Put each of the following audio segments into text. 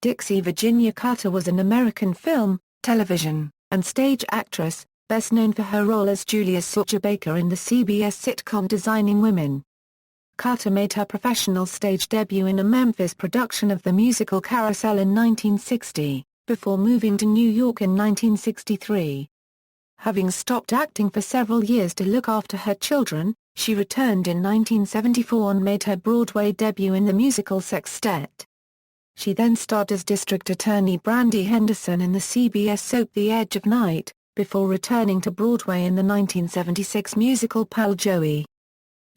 Dixie Virginia Carter was an American film, television, and stage actress, best known for her role as Julia Sugarbaker in the CBS sitcom Designing Women. Carter made her professional stage debut in a Memphis production of the musical Carousel in 1960, before moving to New York in 1963. Having stopped acting for several years to look after her children, she returned in 1974 and made her Broadway debut in the musical Sextet. She then starred as District Attorney Brandy Henderson in the CBS soap The Edge of Night, before returning to Broadway in the 1976 musical Pal Joey.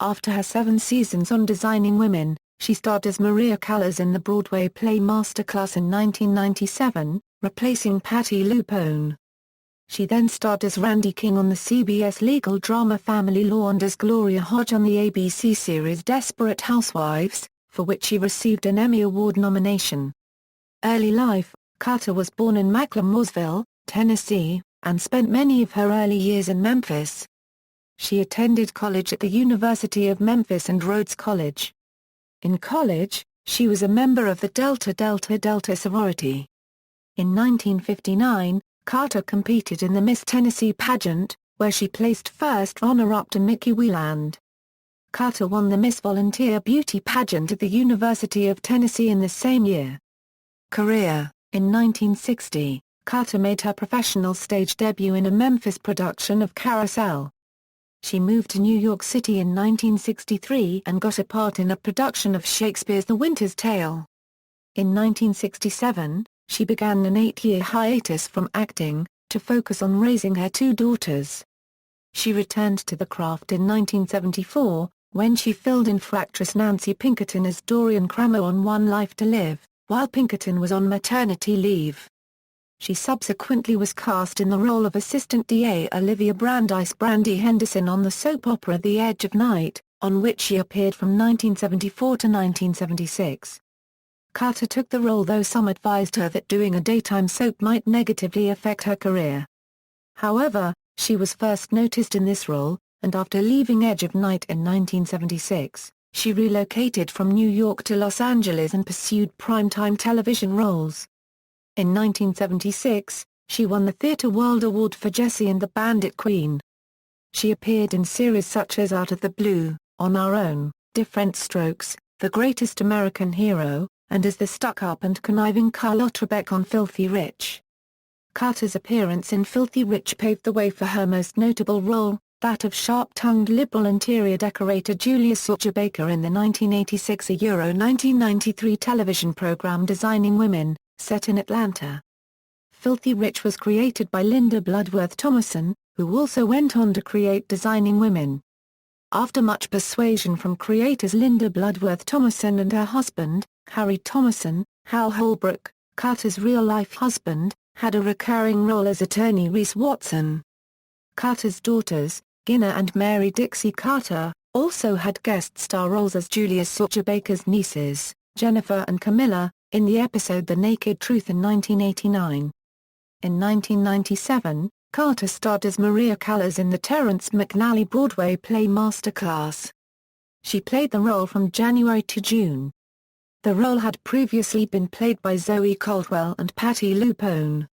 After her 7 seasons on Designing Women, she starred as Maria Callas in the Broadway play Masterclass in 1997, replacing Patti LuPone. She then starred as Randi King on the CBS legal drama Family Law and as Gloria Hodge on the ABC series Desperate Housewives, for which she received an Emmy Award nomination. Early life: Carter was born in McLemorsville, Tennessee, and spent many of her early years in Memphis. She attended college at the University of Memphis and Rhodes College. In college, she was a member of the Delta Delta Delta sorority. In 1959, Carter competed in the Miss Tennessee pageant, where she placed first runner-up to Mickey Wieland. Carter won the Miss Volunteer Beauty pageant at the University of Tennessee in the same year. Career: in 1960, Carter made her professional stage debut in a Memphis production of Carousel. She moved to New York City in 1963 and got a part in a production of Shakespeare's The Winter's Tale. In 1967, she began an 8-year hiatus from acting, to focus on raising her 2 daughters. She returned to the craft in 1974, when she filled in for actress Nancy Pinkerton as Dorian Cramer on One Life to Live, while Pinkerton was on maternity leave. She subsequently was cast in the role of Assistant DA Olivia Brandeis Brandy Henderson on the soap opera The Edge of Night, on which she appeared from 1974 to 1976. Carter took the role, though some advised her that doing a daytime soap might negatively affect her career. However, she was first noticed in this role, and after leaving Edge of Night in 1976, she relocated from New York to Los Angeles and pursued primetime television roles. In 1976, she won the Theatre World Award for Jessie and the Bandit Queen. She appeared in series such as Out of the Blue, On Our Own, Different Strokes, The Greatest American Hero, and as the stuck-up and conniving Carlotte Rebeck on Filthy Rich. Carter's appearance in Filthy Rich paved the way for her most notable role, that of sharp-tongued liberal interior decorator Julia Sugarbaker in the 1986-1993 television program Designing Women, set in Atlanta. Filthy Rich was created by Linda Bloodworth Thomason, who also went on to create Designing Women. After much persuasion from creators Linda Bloodworth Thomason and her husband, Harry Thomason, Hal Holbrook, Carter's real-life husband, had a recurring role as attorney Reese Watson. Carter's daughters, Gina and Mary Dixie Carter, also had guest star roles as Julia Sugarbaker's nieces, Jennifer and Camilla, in the episode The Naked Truth in 1989. In 1997, Carter starred as Maria Callas in the Terrence McNally Broadway play Masterclass. She played the role from January to June. The role had previously been played by Zoe Caldwell and Patti LuPone.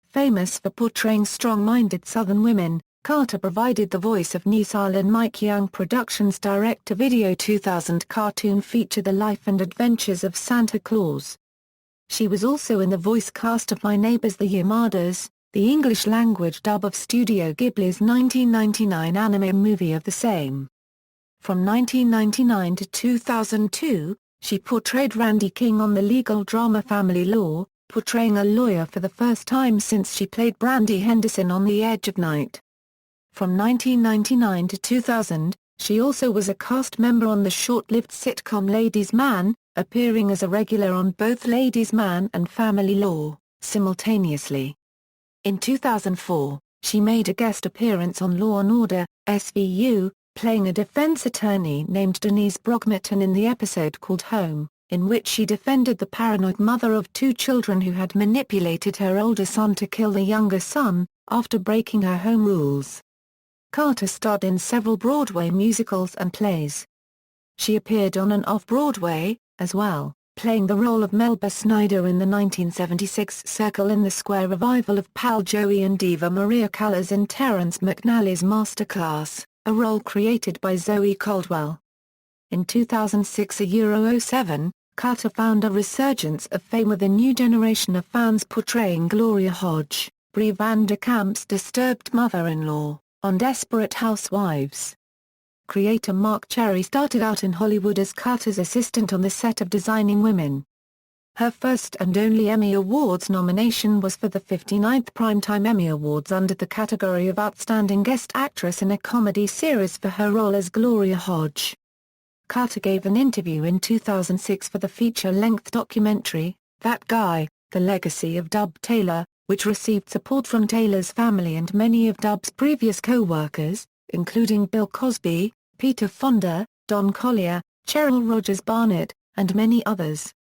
Famous for portraying strong-minded Southern women, Carter provided the voice of Nisal in Mike Young Productions' direct-to-video 2000 cartoon feature The Life and Adventures of Santa Claus. She was also in the voice cast of My Neighbors the Yamadas, the English-language dub of Studio Ghibli's 1999 anime movie of the same. From 1999 to 2002, she portrayed Randi King on the legal drama Family Law, portraying a lawyer for the first time since she played Brandy Henderson on The Edge of Night. From 1999 to 2000, she also was a cast member on the short-lived sitcom Ladies' Man, appearing as a regular on both Ladies' Man and Family Law, simultaneously. In 2004, she made a guest appearance on Law & Order, SVU, playing a defense attorney named Denise Brogmerton in the episode called Home, in which she defended the paranoid mother of 2 children who had manipulated her older son to kill the younger son, after breaking her home rules. Carter starred in several Broadway musicals and plays. She appeared on and off Broadway, as well, playing the role of Melba Snyder in the 1976 Circle in the Square revival of Pal Joey and diva Maria Callas in Terrence McNally's Masterclass, a role created by Zoe Caldwell. In 2006 07, Carter found a resurgence of fame with a new generation of fans portraying Gloria Hodge, Brie Van de Kamp's disturbed mother-in-law, on Desperate Housewives. Creator Mark Cherry started out in Hollywood as Carter's assistant on the set of Designing Women. Her first and only Emmy Awards nomination was for the 59th Primetime Emmy Awards under the category of Outstanding Guest Actress in a Comedy Series for her role as Gloria Hodge. Carter gave an interview in 2006 for the feature-length documentary, That Guy, The Legacy of Dub Taylor, which received support from Taylor's family and many of Dub's previous co-workers, including Bill Cosby, Peter Fonda, Don Collier, Cheryl Rogers Barnett, and many others.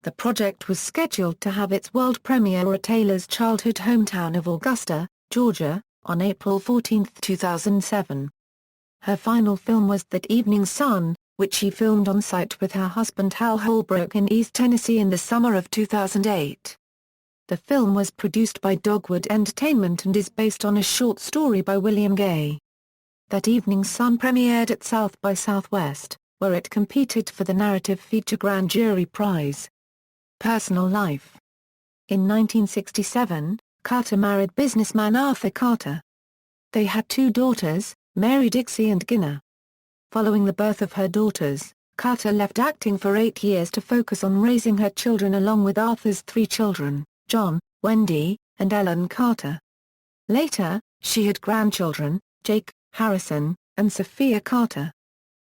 The project was scheduled to have its world premiere at Taylor's childhood hometown of Augusta, Georgia, on April 14, 2007. Her final film was That Evening Sun, which she filmed on site with her husband Hal Holbrook in East Tennessee in the summer of 2008. The film was produced by Dogwood Entertainment and is based on a short story by William Gay. That Evening Sun premiered at South by Southwest, where it competed for the Narrative Feature Grand Jury Prize. Personal life. In 1967, Carter married businessman Arthur Carter. They had two daughters, Mary Dixie and Ginna. Following the birth of her daughters, Carter left acting for 8 years to focus on raising her children along with Arthur's 3 children, John, Wendy, and Ellen Carter. Later, she had grandchildren, Jake, Harrison, and Sophia Carter.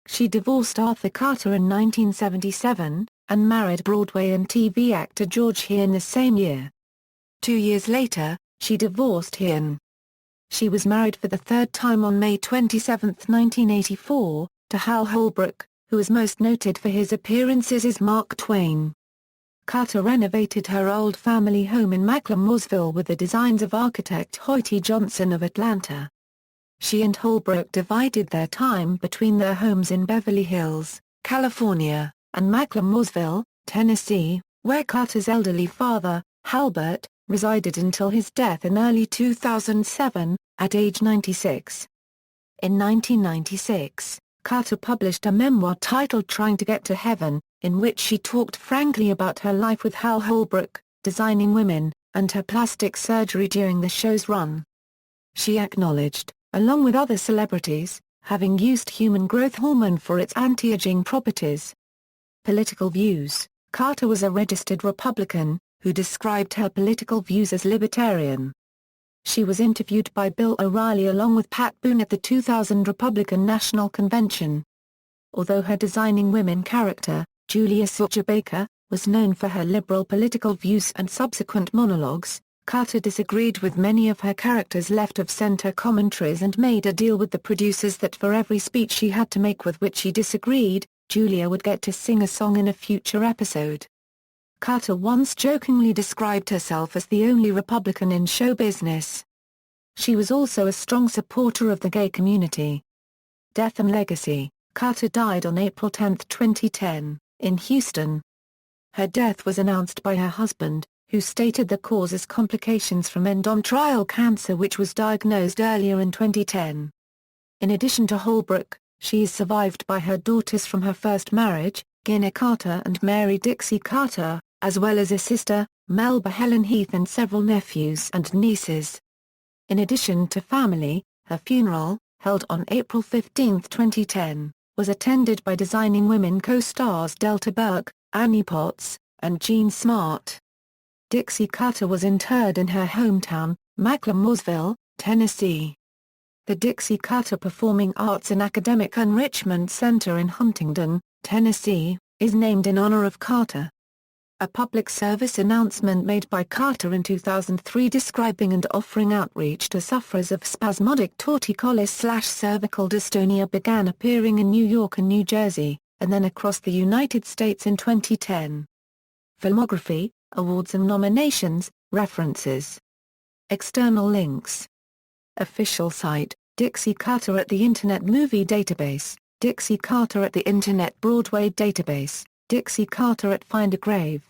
She divorced Arthur Carter in 1977, and married Broadway and TV actor George Hearn the same year. 2 years later, she divorced Hearn. She was married for the third time on May 27, 1984, to Hal Holbrook, who is most noted for his appearances as Mark Twain. Carter renovated her old family home in Macklemore with the designs of architect Hoyt Johnson of Atlanta. She and Holbrook divided their time between their homes in Beverly Hills, California, and Macklemore, Tennessee, where Carter's elderly father, Halbert, resided until his death in early 2007, at age 96. In 1996, Carter published a memoir titled Trying to Get to Heaven, in which she talked frankly about her life with Hal Holbrook, Designing Women, and her plastic surgery during the show's run. She acknowledged, along with other celebrities, having used human growth hormone for its anti-aging properties. Political views. Carter was a registered Republican, who described her political views as libertarian. She was interviewed by Bill O'Reilly along with Pat Boone at the 2000 Republican National Convention. Although her Designing Women character, Julia Sugarbaker, was known for her liberal political views and subsequent monologues, Carter disagreed with many of her character's left-of-center commentaries and made a deal with the producers that for every speech she had to make with which she disagreed, Julia would get to sing a song in a future episode. Carter once jokingly described herself as the only Republican in show business. She was also a strong supporter of the gay community. Death and legacy. Carter died on April 10, 2010, in Houston. Her death was announced by her husband, who stated the cause as complications from endometrial cancer which was diagnosed earlier in 2010. In addition to Holbrook, she is survived by her daughters from her first marriage, Ginna Carter and Mary Dixie Carter, as well as a sister, Melba Helen Heath, and several nephews and nieces. In addition to family, her funeral, held on April 15, 2010, was attended by Designing Women co-stars Delta Burke, Annie Potts, and Jean Smart. Dixie Carter was interred in her hometown, Macklemore, Tennessee. The Dixie Carter Performing Arts and Academic Enrichment Center in Huntingdon, Tennessee, is named in honor of Carter. A public service announcement made by Carter in 2003 describing and offering outreach to sufferers of spasmodic torticollis/cervical dystonia began appearing in New York and New Jersey, and then across the United States in 2010. Filmography, awards and nominations, references. External links. Official site, Dixie Carter at the Internet Movie Database, Dixie Carter at the Internet Broadway Database. Dixie Carter at Find a Grave,